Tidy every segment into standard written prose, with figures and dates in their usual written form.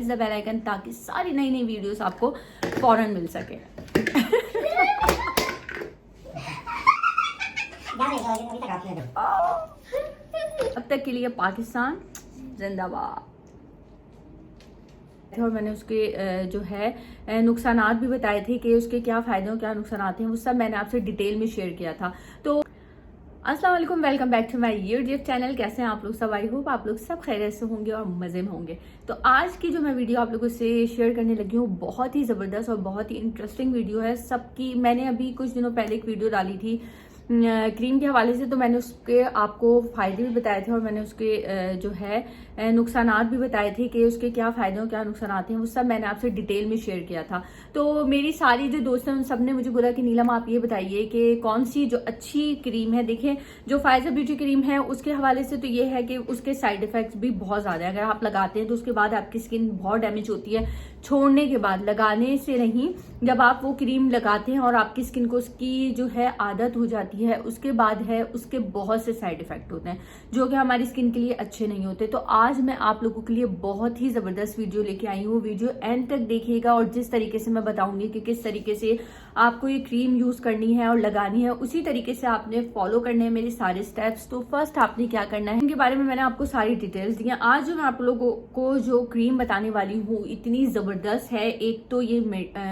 Press the bell icon ताकि सारी नई नई वीडियोस आपको फौरन मिल सके। अब तक के लिए पाकिस्तान जिंदाबाद। और मैंने उसके जो है नुकसानात भी बताए थे कि उसके क्या फायदे और क्या नुकसानात हैं, वो सब मैंने आपसे डिटेल में शेयर किया था। तो अस्सलाम वालेकुम, welcome back to my YouTube channel. कैसे हैं आप लोग सब? आई होप आप लोग सब खैरियत से होंगे और मजे में होंगे। तो आज की जो मैं वीडियो आप लोगों से शेयर करने लगी हूँ बहुत ही जबरदस्त और बहुत ही इंटरेस्टिंग वीडियो है सबकी। मैंने अभी कुछ दिनों पहले एक वीडियो डाली थी क्रीम के हवाले से, तो मैंने उसके आपको फायदे भी बताए थे और मैंने उसके जो है नुकसानात भी बताए थे कि उसके क्या फायदे और क्या नुकसानात हैं, वो सब मैंने आपसे डिटेल में शेयर किया था। तो मेरी सारी जो दोस्त हैं उन सब ने मुझे बोला कि नीलम आप ये बताइए कि कौन सी जो अच्छी क्रीम है। देखें, जो फाइजर ब्यूटी क्रीम है उसके हवाले से तो ये है कि उसके साइड इफेक्ट्स भी बहुत ज्यादा है। अगर आप लगाते हैं तो उसके बाद आपकी स्किन बहुत डैमेज होती है, छोड़ने के बाद, लगाने से नहीं। जब आप वो क्रीम लगाते हैं और आपकी स्किन को उसकी जो है आदत हो जाती है, उसके बाद है उसके बहुत से साइड इफेक्ट होते हैं जो कि हमारी स्किन के लिए अच्छे नहीं होते। तो आज मैं आप लोगों के लिए बहुत ही जबरदस्त वीडियो लेके आई हूँ। वीडियो एंड तक देखिएगा और जिस तरीके से मैं बताऊंगी कि किस तरीके से आपको ये क्रीम यूज करनी है और लगानी है, उसी तरीके से आपने फॉलो करने हैं मेरे सारे स्टेप्स। तो फर्स्ट आपने क्या करना है, इनके बारे में मैंने आपको सारी डिटेल्स दी हैं। आज जो मैं आप लोगों को जो क्रीम बताने वाली हूँ इतनी जबरदस्त है। एक तो ये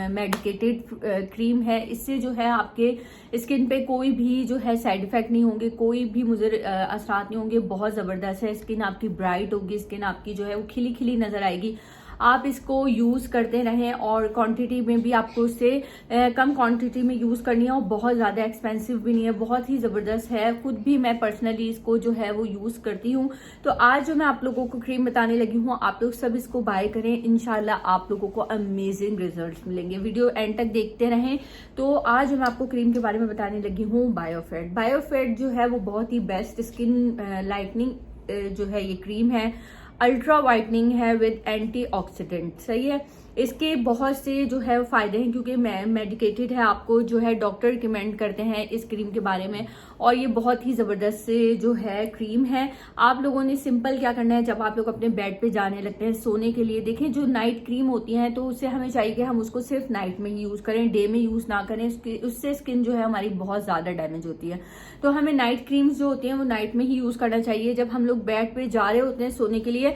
मेडिकेटेड क्रीम है, इससे जो है आपके स्किन पे कोई भी जो है साइड इफेक्ट नहीं होंगे, कोई भी मुझे असरात नहीं होंगे। बहुत जबरदस्त है, स्किन आपकी ब्राइट होगी, स्किन आपकी जो है वो खिली खिली नजर आएगी। आप इसको यूज करते रहें और क्वांटिटी में भी आपको उससे कम क्वांटिटी में यूज करनी है और बहुत ज्यादा एक्सपेंसिव भी नहीं है, बहुत ही जबरदस्त है। खुद भी मैं पर्सनली इसको जो है वो यूज करती हूँ। तो आज जो मैं आप लोगों को क्रीम बताने लगी हूँ, आप लोग सब इसको बाय करें, इंशाल्लाह आप लोगों को अमेजिंग रिजल्ट्स मिलेंगे। वीडियो एंड तक देखते रहें। तो आज मैं आपको क्रीम के बारे में बताने लगी हूँ बायोफिट। बायोफिट जो है वो बहुत ही बेस्ट स्किन लाइटनिंग जो है ये क्रीम है, अल्ट्रा वाइटनिंग है विद एंटीऑक्सीडेंट। सही है, इसके बहुत से जो है फायदे हैं क्योंकि मेडिकेटेड है। आपको जो है डॉक्टर रिकमेंड करते हैं इस क्रीम के बारे में और ये बहुत ही जबरदस्त से जो है क्रीम है। आप लोगों ने सिंपल क्या करना है, जब आप लोग अपने बेड पे जाने लगते हैं सोने के लिए, देखें जो नाइट क्रीम होती है तो उससे हमें चाहिए कि हम उसको सिर्फ नाइट में ही यूज करें, डे में यूज ना करें। उससे स्किन जो है हमारी बहुत ज्यादा डैमेज होती है। तो हमें नाइट क्रीम्स जो होती हैं वो नाइट में ही यूज करना चाहिए। जब हम लोग बेड पे जा रहे होते हैं सोने के लिए,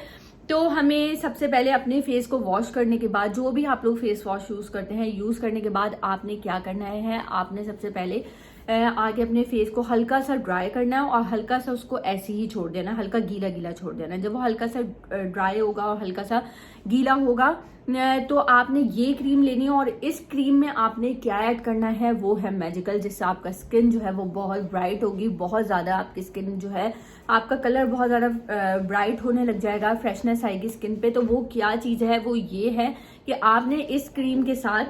तो हमें सबसे पहले अपने फेस को वॉश करने के बाद, जो भी आप लोग फेस वॉश यूज करते हैं, यूज करने के बाद आपने क्या करना है, आपने सबसे पहले आगे अपने फेस को हल्का सा ड्राई करना है और हल्का सा उसको ऐसे ही छोड़ देना, हल्का गीला गीला छोड़ देना। जब वो हल्का सा ड्राई होगा और हल्का सा गीला होगा तो आपने ये क्रीम लेनी है और इस क्रीम में आपने क्या ऐड करना है वो है मैजिकल, जिससे आपका स्किन जो है वो बहुत ब्राइट होगी। बहुत ज्यादा आपकी स्किन जो है, आपका कलर बहुत ज्यादा ब्राइट होने लग जाएगा, फ्रेशनेस आएगी स्किन पे। तो वो क्या चीज है, वो ये है कि आपने इस क्रीम के साथ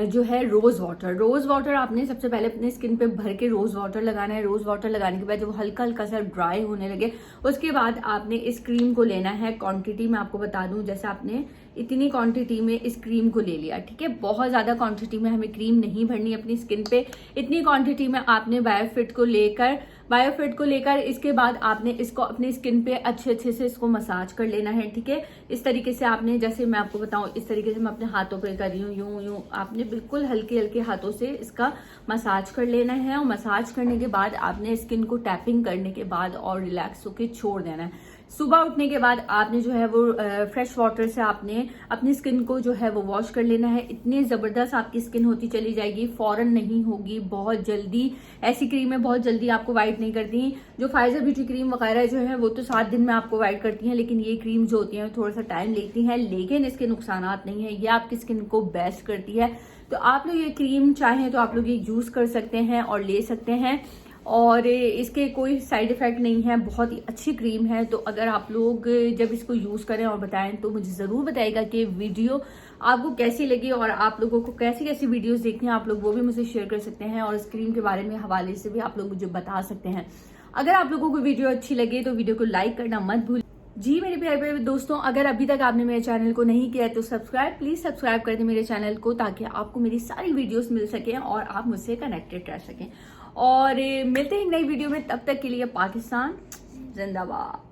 जो है रोज वाटर आपने सबसे पहले अपने स्किन पे भर के रोज वाटर लगाना है। रोज वाटर लगाने के बाद जब हल्का हल्का सा ड्राई होने लगे, उसके बाद आपने इस क्रीम को लेना है। क्वांटिटी में आपको बता दूं, जैसे आपने इतनी क्वांटिटी में इस क्रीम को ले लिया, ठीक है। बहुत ज्यादा क्वांटिटी में हमें क्रीम नहीं भरनी अपनी स्किन पे। इतनी क्वांटिटी में आपने बायोफिट को लेकर इसके बाद आपने इसको अपनी स्किन पे अच्छे से इसको मसाज कर लेना है, ठीक है। इस तरीके से आपने, जैसे मैं आपको बताऊं, इस तरीके से मैं अपने हाथों पे कर रही हूँ, यूं आपने बिल्कुल हल्के हल्के हाथों से इसका मसाज कर लेना है। और मसाज करने के बाद आपने स्किन को टैपिंग करने के बाद और रिलैक्स होकर छोड़ देना है। सुबह उठने के बाद आपने जो है वो फ्रेश वाटर से आपने अपनी स्किन को जो है वो वॉश कर लेना है। इतनी जबरदस्त आपकी स्किन होती चली जाएगी, फौरन नहीं होगी, बहुत जल्दी। ऐसी क्रीमें बहुत जल्दी आपको वाइट नहीं करती। जो फाइजर ब्यूटी क्रीम वगैरह जो है वो तो 7 दिन में आपको वाइट करती हैं, लेकिन ये क्रीम जो होती है थोड़ा सा टाइम लेती हैं, लेकिन इसके नुकसानात नहीं है। ये आपकी स्किन को बेस्ट करती है। तो आप लोग ये क्रीम चाहें तो आप लोग ये यूज कर सकते हैं और ले सकते हैं और इसके कोई साइड इफेक्ट नहीं है। बहुत ही अच्छी क्रीम है। तो अगर आप लोग जब इसको यूज करें और बताएं तो मुझे जरूर बताइएगा कि वीडियो आपको कैसी लगी और आप लोगों को कैसी कैसी वीडियोस देखनी है, आप लोग वो भी मुझे शेयर कर सकते हैं और इस क्रीम के बारे में हवाले से भी आप लोग मुझे बता सकते हैं। अगर आप लोगों को वीडियो अच्छी लगे तो वीडियो को लाइक करना मत भूलिए। जी मेरे प्यारे दोस्तों, अगर अभी तक आपने मेरे चैनल को नहीं किया है तो प्लीज सब्सक्राइब कर दें मेरे चैनल को, ताकि आपको मेरी सारी वीडियोस मिल सके और आप मुझसे कनेक्टेड रह सकें। और मिलते हैं नई वीडियो में, तब तक के लिए पाकिस्तान जिंदाबाद।